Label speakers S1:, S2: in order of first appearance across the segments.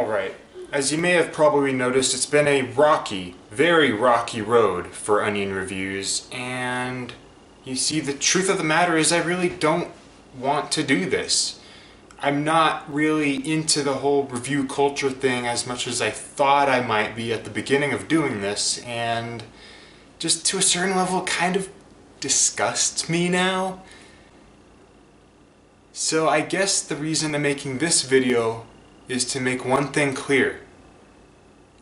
S1: Alright, as you may have probably noticed, it's been a rocky, very rocky road for Onion reviews, and you see, the truth of the matter is I really don't want to do this. I'm not really into the whole review culture thing as much as I thought I might be at the beginning of doing this, and just to a certain level it kind of disgusts me now. So I guess the reason I'm making this video is to make one thing clear.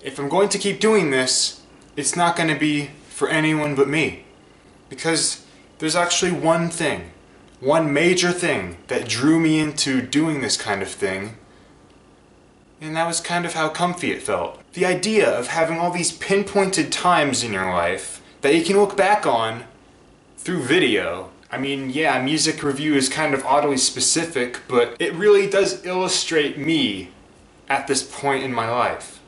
S1: If I'm going to keep doing this, it's not going to be for anyone but me. Because there's actually one thing, one major thing that drew me into doing this kind of thing, and that was kind of how comfy it felt. The idea of having all these pinpointed times in your life that you can look back on through video. I mean, yeah, music review is kind of oddly specific, but it really does illustrate me at this point in my life.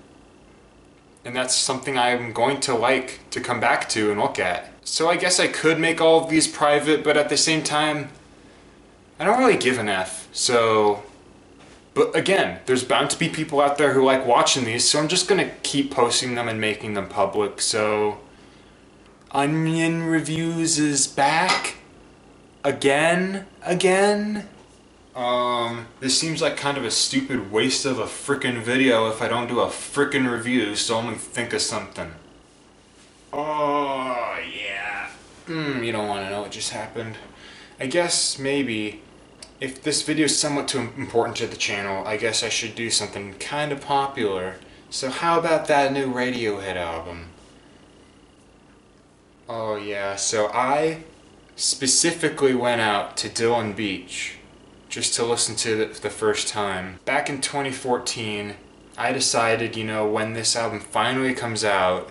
S1: And that's something I'm going to like to come back to and look at. So I guess I could make all of these private, but at the same time, I don't really give an F, so... But again, there's bound to be people out there who like watching these, so I'm just gonna keep posting them and making them public, so... Onion Reviews is back? Again? This seems like kind of a stupid waste of a frickin' video if I don't do a frickin' review, so I'm gonna think of something. Oh, yeah. You don't want to know what just happened. I guess maybe, if this video is somewhat too important to the channel, I guess I should do something kind of popular. So how about that new Radiohead album? Oh yeah, so I specifically went out to Dillon Beach just to listen to it for the first time. Back in 2014, I decided, you know, when this album finally comes out,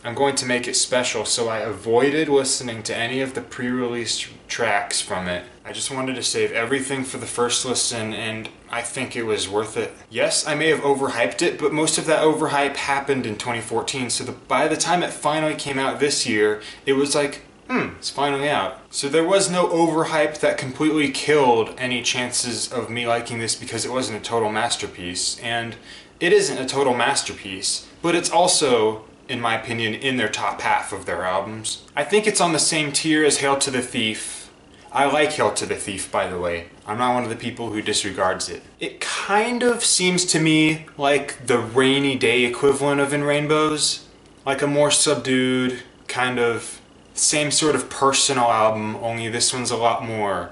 S1: I'm going to make it special, so I avoided listening to any of the pre-release tracks from it. I just wanted to save everything for the first listen, and I think it was worth it. Yes, I may have overhyped it, but most of that overhype happened in 2014, so by the time it finally came out this year, it was like, it's finally out. So there was no overhype that completely killed any chances of me liking this because it wasn't a total masterpiece. And it isn't a total masterpiece, but it's also, in my opinion, in their top half of their albums. I think it's on the same tier as Hail to the Thief. I like Hail to the Thief, by the way. I'm not one of the people who disregards it. It kind of seems to me like the Rainy Day equivalent of In Rainbows. Like a more subdued, kind of same sort of personal album, only this one's a lot more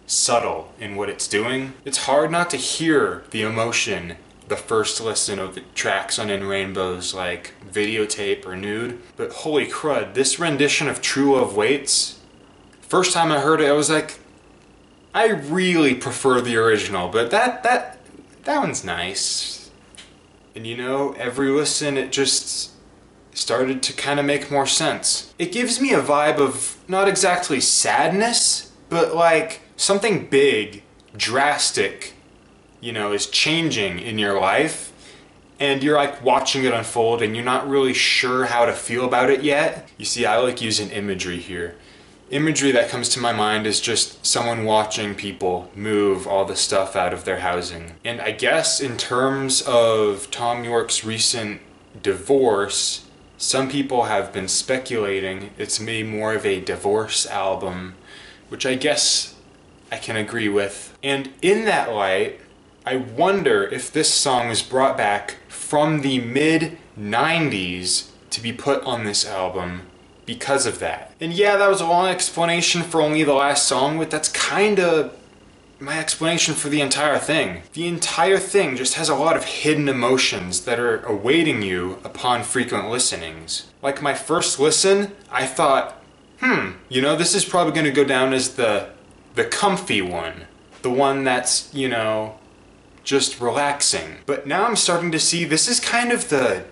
S1: subtle in what it's doing. It's hard not to hear the emotion the first listen of the tracks on In Rainbows, like Videotape or Nude, but holy crud, this rendition of True Love Waits, first time I heard it I was like, I really prefer the original, but that one's nice. And you know, every listen it just started to kind of make more sense. It gives me a vibe of not exactly sadness, but like something big, drastic, you know, is changing in your life, and you're like watching it unfold and you're not really sure how to feel about it yet. You see, I like using imagery here. Imagery that comes to my mind is just someone watching people move all the stuff out of their housing. And I guess in terms of Thom Yorke's recent divorce, some people have been speculating it's maybe more of a divorce album, which I guess I can agree with. And in that light, I wonder if this song was brought back from the mid-90s to be put on this album because of that. And yeah, that was a long explanation for only the last song, but that's kinda my explanation for the entire thing. The entire thing just has a lot of hidden emotions that are awaiting you upon frequent listenings. Like my first listen, I thought, you know, this is probably gonna go down as the comfy one. The one that's, you know, just relaxing. But now I'm starting to see this is kind of the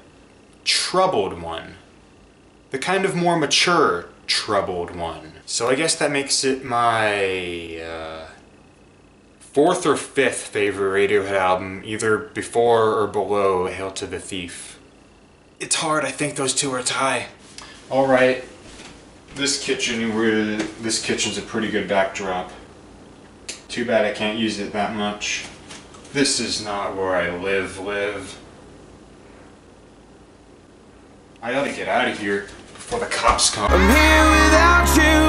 S1: troubled one. The kind of more mature troubled one. So I guess that makes it my fourth or fifth favorite Radiohead album, either before or below Hail to the Thief. It's hard, I think those two are a tie. Alright, this kitchen's a pretty good backdrop. Too bad I can't use it that much. This is not where I live. I gotta get out of here before the cops come.
S2: I'm here without you.